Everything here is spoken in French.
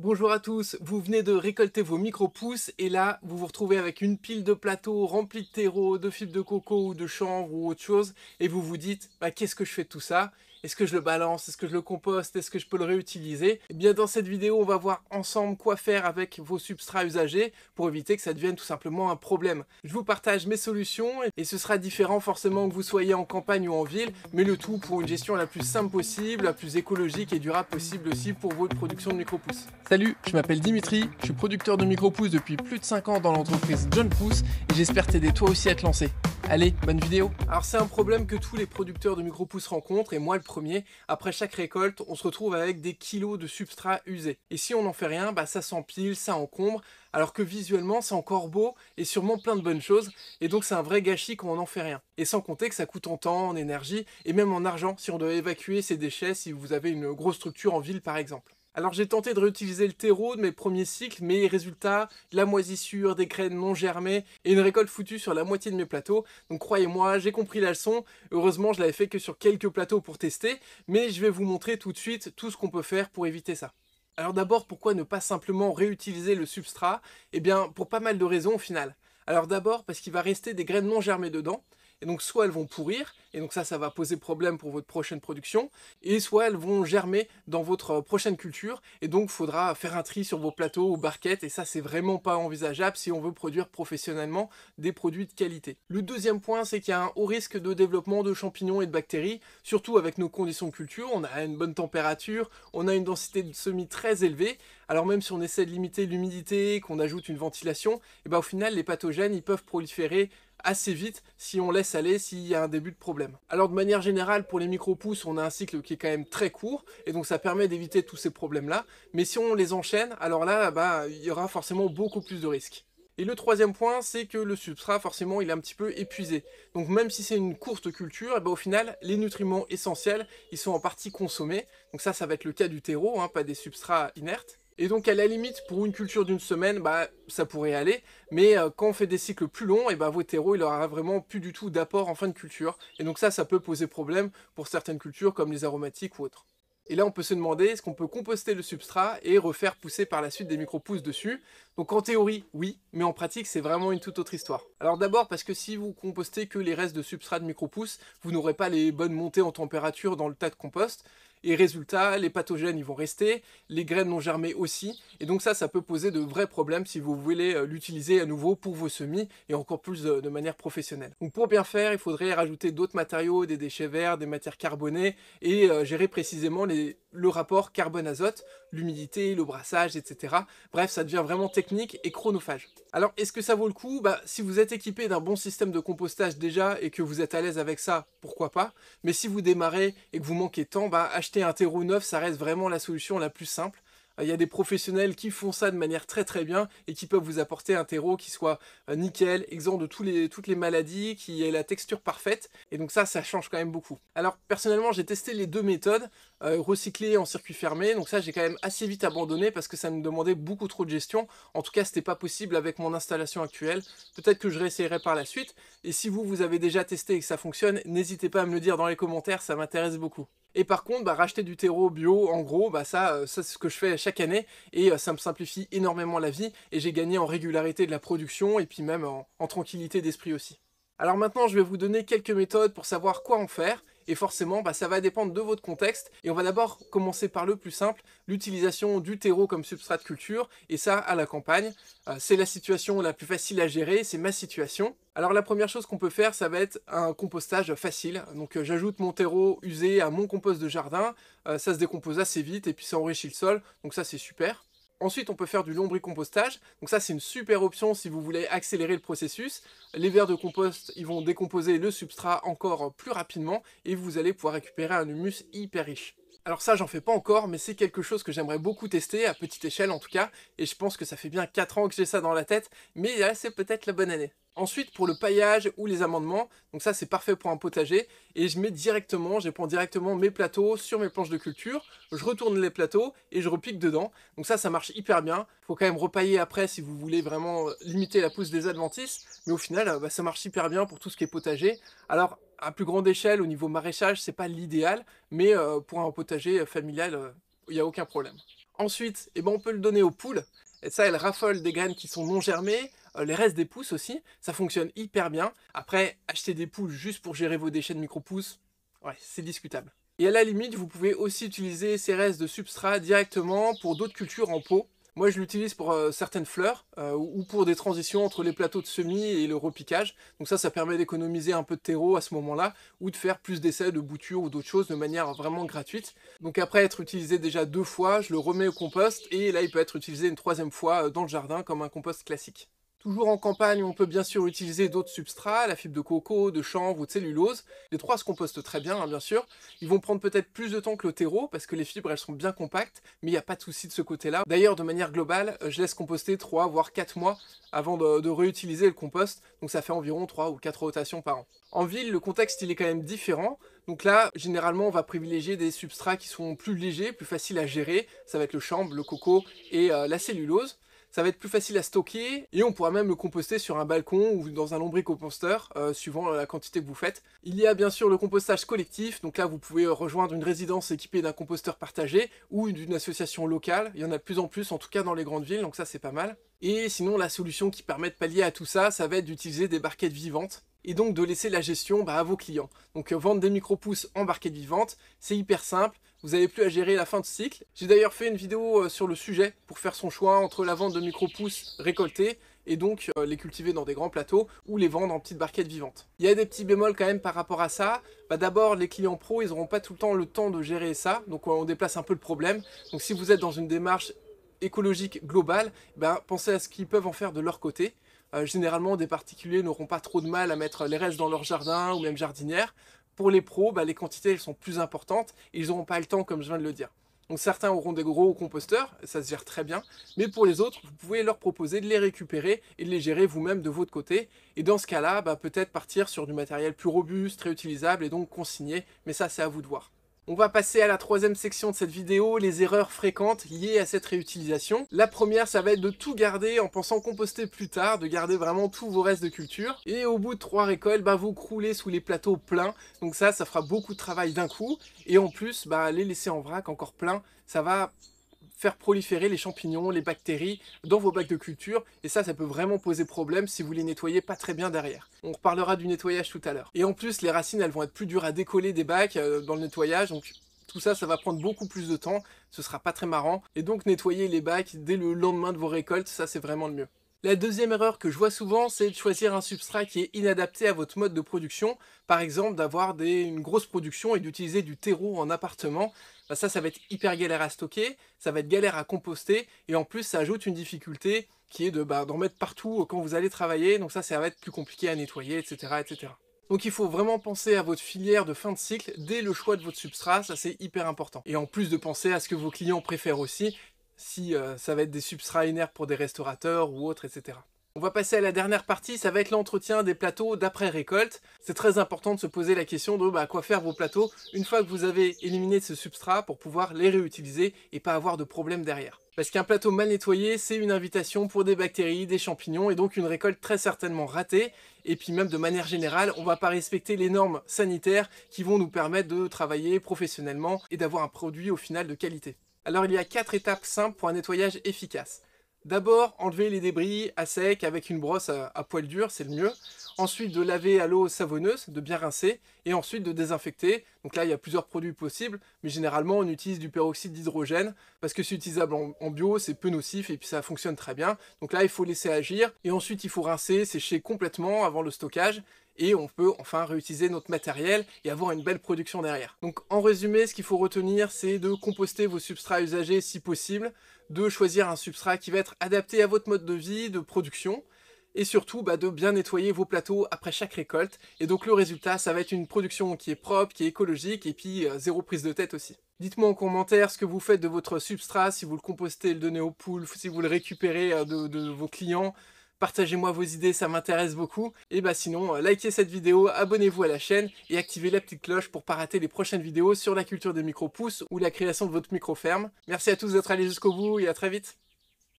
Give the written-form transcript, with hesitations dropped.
Bonjour à tous, vous venez de récolter vos micro-pousses et là vous vous retrouvez avec une pile de plateaux remplis de terreau, de fibres de coco ou de chanvre ou autre chose et vous vous dites qu'est-ce que je fais de tout ça? Est-ce que je le balance? Est-ce que je le composte? Est-ce que je peux le réutiliser? Eh bien dans cette vidéo on va voir ensemble quoi faire avec vos substrats usagés pour éviter que ça devienne tout simplement un problème. Je vous partage mes solutions et ce sera différent forcément que vous soyez en campagne ou en ville, mais le tout pour une gestion la plus simple possible, la plus écologique et durable possible aussi pour votre production de micro-pousses. Salut, je m'appelle Dimitri, je suis producteur de micro-pousses depuis plus de 5 ans dans l'entreprise John Pousse et j'espère t'aider toi aussi à te lancer. Allez, bonne vidéo. Alors c'est un problème que tous les producteurs de micro-pousses rencontrent et moi le premier. Après chaque récolte, on se retrouve avec des kilos de substrat usés. Et si on n'en fait rien, ça s'empile, ça encombre, alors que visuellement c'est encore beau et sûrement plein de bonnes choses. Et donc c'est un vrai gâchis quand on n'en fait rien. Et sans compter que ça coûte en temps, en énergie et même en argent si on doit évacuer ces déchets si vous avez une grosse structure en ville par exemple. Alors j'ai tenté de réutiliser le terreau de mes premiers cycles, mais résultat, de la moisissure, des graines non germées et une récolte foutue sur la moitié de mes plateaux. Donc croyez-moi, j'ai compris la leçon. Heureusement, je l'avais fait que sur quelques plateaux pour tester, mais je vais vous montrer tout de suite tout ce qu'on peut faire pour éviter ça. Alors d'abord, pourquoi ne pas simplement réutiliser le substrat? Eh bien, pour pas mal de raisons au final. Alors d'abord, parce qu'il va rester des graines non germées dedans, et donc soit elles vont pourrir, et donc ça va poser problème pour votre prochaine production, et soit elles vont germer dans votre prochaine culture, et donc il faudra faire un tri sur vos plateaux ou barquettes, et ça c'est vraiment pas envisageable si on veut produire professionnellement des produits de qualité. Le deuxième point, c'est qu'il y a un haut risque de développement de champignons et de bactéries, surtout avec nos conditions de culture, on a une bonne température, on a une densité de semis très élevée, alors même si on essaie de limiter l'humidité, qu'on ajoute une ventilation, et au final les pathogènes ils peuvent proliférer assez vite si on laisse aller, s'il y a un début de problème. Alors de manière générale, pour les micro-pousses, on a un cycle qui est quand même très court, et donc ça permet d'éviter tous ces problèmes-là, mais si on les enchaîne, alors là, il y aura forcément beaucoup plus de risques. Et le troisième point, c'est que le substrat, forcément, il est un petit peu épuisé. Donc même si c'est une courte culture, au final, les nutriments essentiels, ils sont en partie consommés. Donc ça va être le cas du terreau, pas des substrats inertes. Et donc à la limite, pour une culture d'une semaine, ça pourrait aller, mais quand on fait des cycles plus longs, votre terreau il aura vraiment plus du tout d'apport en fin de culture. Et donc ça peut poser problème pour certaines cultures comme les aromatiques ou autres. Et là on peut se demander, est-ce qu'on peut composter le substrat et refaire pousser par la suite des micro-pousses dessus? Donc en théorie, oui, mais en pratique c'est vraiment une toute autre histoire. Alors d'abord parce que si vous compostez que les restes de substrat de micro-pousses, vous n'aurez pas les bonnes montées en température dans le tas de compost, et résultat, les pathogènes ils vont rester, les graines non germées aussi, et donc ça peut poser de vrais problèmes si vous voulez l'utiliser à nouveau pour vos semis, et encore plus de manière professionnelle. Donc pour bien faire, il faudrait rajouter d'autres matériaux, des déchets verts, des matières carbonées, et gérer précisément le rapport carbone-azote, l'humidité, le brassage, etc. Bref, ça devient vraiment technique et chronophage. Alors, est-ce que ça vaut le coup? Si vous êtes équipé d'un bon système de compostage déjà et que vous êtes à l'aise avec ça, pourquoi pas? Mais si vous démarrez et que vous manquez de temps, acheter un terreau neuf, ça reste vraiment la solution la plus simple. Il y a des professionnels qui font ça de manière très très bien et qui peuvent vous apporter un terreau qui soit nickel, exempt de toutes les maladies, qui ait la texture parfaite. Et donc ça change quand même beaucoup. Alors personnellement, j'ai testé les deux méthodes, recycler en circuit fermé. Donc ça, j'ai quand même assez vite abandonné parce que ça me demandait beaucoup trop de gestion. En tout cas, c'était pas possible avec mon installation actuelle. Peut-être que je réessayerai par la suite. Et si vous avez déjà testé et que ça fonctionne, n'hésitez pas à me le dire dans les commentaires, ça m'intéresse beaucoup. Et par contre, racheter du terreau bio, en gros, ça c'est ce que je fais chaque année et ça me simplifie énormément la vie et j'ai gagné en régularité de la production et puis même en tranquillité d'esprit aussi. Alors maintenant, je vais vous donner quelques méthodes pour savoir quoi en faire. Et forcément, ça va dépendre de votre contexte. Et on va d'abord commencer par le plus simple, l'utilisation du terreau comme substrat de culture. Et ça, à la campagne, c'est la situation la plus facile à gérer, c'est ma situation. Alors la première chose qu'on peut faire, ça va être un compostage facile. Donc j'ajoute mon terreau usé à mon compost de jardin. Ça se décompose assez vite et puis ça enrichit le sol. Donc ça, c'est super. Ensuite, on peut faire du lombricompostage. Donc ça, c'est une super option si vous voulez accélérer le processus. Les vers de compost, ils vont décomposer le substrat encore plus rapidement et vous allez pouvoir récupérer un humus hyper riche. Alors ça, j'en fais pas encore, mais c'est quelque chose que j'aimerais beaucoup tester, à petite échelle en tout cas, et je pense que ça fait bien 4 ans que j'ai ça dans la tête, mais là, c'est peut-être la bonne année. Ensuite, pour le paillage ou les amendements, donc ça c'est parfait pour un potager, et je prends directement mes plateaux sur mes planches de culture, je retourne les plateaux et je repique dedans, donc ça marche hyper bien. Faut quand même repailler après si vous voulez vraiment limiter la pousse des adventices, mais au final ça marche hyper bien pour tout ce qui est potager. Alors à plus grande échelle, au niveau maraîchage, c'est pas l'idéal, mais pour un potager familial, il n'y a aucun problème. Ensuite, on peut le donner aux poules. Et ça, elles raffolent des graines qui sont non germées, les restes des pousses aussi, ça fonctionne hyper bien. Après, acheter des poules juste pour gérer vos déchets de micro-pousses, ouais, c'est discutable. Et à la limite, vous pouvez aussi utiliser ces restes de substrat directement pour d'autres cultures en pot. Moi, je l'utilise pour certaines fleurs ou pour des transitions entre les plateaux de semis et le repiquage. Donc ça permet d'économiser un peu de terreau à ce moment-là ou de faire plus d'essais de boutures ou d'autres choses de manière vraiment gratuite. Donc après être utilisé déjà 2 fois, je le remets au compost et là, il peut être utilisé une 3e fois dans le jardin comme un compost classique. Toujours en campagne, on peut bien sûr utiliser d'autres substrats, la fibre de coco, de chanvre ou de cellulose. Les 3 se compostent très bien, hein, bien sûr. Ils vont prendre peut-être plus de temps que le terreau, parce que les fibres, elles sont bien compactes, mais il n'y a pas de souci de ce côté-là. D'ailleurs, de manière globale, je laisse composter 3 voire 4 mois avant de réutiliser le compost, donc ça fait environ 3 ou 4 rotations par an. En ville, le contexte, il est quand même différent. Donc là, généralement, on va privilégier des substrats qui sont plus légers, plus faciles à gérer. Ça va être le chanvre, le coco et la cellulose. Ça va être plus facile à stocker et on pourra même le composter sur un balcon ou dans un lombricomposteur, suivant la quantité que vous faites. Il y a bien sûr le compostage collectif, donc là vous pouvez rejoindre une résidence équipée d'un composteur partagé ou d'une association locale. Il y en a de plus en plus, en tout cas dans les grandes villes, donc ça c'est pas mal. Et sinon la solution qui permet de pallier à tout ça, ça va être d'utiliser des barquettes vivantes et donc de laisser la gestion à vos clients. Donc vendre des micro-pousses en barquettes vivantes, c'est hyper simple. Vous n'avez plus à gérer la fin de cycle. J'ai d'ailleurs fait une vidéo sur le sujet pour faire son choix entre la vente de micro-pousses récoltées et donc les cultiver dans des grands plateaux ou les vendre en petites barquettes vivantes. Il y a des petits bémols quand même par rapport à ça. D'abord, les clients pros, ils n'auront pas tout le temps de gérer ça, donc on déplace un peu le problème. Donc si vous êtes dans une démarche écologique globale, pensez à ce qu'ils peuvent en faire de leur côté. Généralement, des particuliers n'auront pas trop de mal à mettre les restes dans leur jardin ou même jardinière. Pour les pros, les quantités elles sont plus importantes et ils n'auront pas le temps comme je viens de le dire. Donc certains auront des gros composteurs, ça se gère très bien, mais pour les autres, vous pouvez leur proposer de les récupérer et de les gérer vous-même de votre côté. Et dans ce cas-là, peut-être partir sur du matériel plus robuste, réutilisable et donc consigné, mais ça c'est à vous de voir. On va passer à la 3e section de cette vidéo, les erreurs fréquentes liées à cette réutilisation. La première, ça va être de tout garder en pensant composter plus tard, de garder vraiment tous vos restes de culture. Et au bout de 3 récoltes, vous croulez sous les plateaux pleins. Donc ça fera beaucoup de travail d'un coup. Et en plus, les laisser en vrac encore pleins, ça va faire proliférer les champignons, les bactéries dans vos bacs de culture et ça peut vraiment poser problème si vous les nettoyez pas très bien derrière. On reparlera du nettoyage tout à l'heure. Et en plus, les racines, elles vont être plus dures à décoller des bacs dans le nettoyage, donc tout ça va prendre beaucoup plus de temps, ce sera pas très marrant. Et donc nettoyer les bacs dès le lendemain de vos récoltes, ça c'est vraiment le mieux. La deuxième erreur que je vois souvent, c'est de choisir un substrat qui est inadapté à votre mode de production. Par exemple, d'avoir une grosse production et d'utiliser du terreau en appartement. Ça va être hyper galère à stocker, ça va être galère à composter, et en plus, ça ajoute une difficulté qui est d'en mettre partout quand vous allez travailler. Donc ça va être plus compliqué à nettoyer, etc., etc. Donc il faut vraiment penser à votre filière de fin de cycle dès le choix de votre substrat, ça c'est hyper important. Et en plus de penser à ce que vos clients préfèrent aussi, si ça va être des substrats inertes pour des restaurateurs ou autres, etc. On va passer à la dernière partie, ça va être l'entretien des plateaux d'après-récolte. C'est très important de se poser la question de à quoi faire vos plateaux une fois que vous avez éliminé ce substrat pour pouvoir les réutiliser et pas avoir de problème derrière. Parce qu'un plateau mal nettoyé, c'est une invitation pour des bactéries, des champignons et donc une récolte très certainement ratée. Et puis même de manière générale, on ne va pas respecter les normes sanitaires qui vont nous permettre de travailler professionnellement et d'avoir un produit au final de qualité. Alors il y a 4 étapes simples pour un nettoyage efficace. D'abord, enlever les débris à sec avec une brosse à poil dur, c'est le mieux. Ensuite, de laver à l'eau savonneuse, de bien rincer. Et ensuite, de désinfecter. Donc là, il y a plusieurs produits possibles. Mais généralement, on utilise du peroxyde d'hydrogène. Parce que c'est utilisable en bio, c'est peu nocif et puis ça fonctionne très bien. Donc là, il faut laisser agir. Et ensuite, il faut rincer, sécher complètement avant le stockage. Et on peut enfin réutiliser notre matériel et avoir une belle production derrière. Donc en résumé, ce qu'il faut retenir, c'est de composter vos substrats usagés si possible, de choisir un substrat qui va être adapté à votre mode de vie, de production, et surtout de bien nettoyer vos plateaux après chaque récolte. Et donc le résultat, ça va être une production qui est propre, qui est écologique, et puis zéro prise de tête aussi. Dites-moi en commentaire ce que vous faites de votre substrat, si vous le compostez, le donnez aux poules, si vous le récupérez de vos clients. Partagez-moi vos idées, ça m'intéresse beaucoup. Et sinon, likez cette vidéo, abonnez-vous à la chaîne et activez la petite cloche pour ne pas rater les prochaines vidéos sur la culture des micro-pousses ou la création de votre micro-ferme. Merci à tous d'être allés jusqu'au bout et à très vite.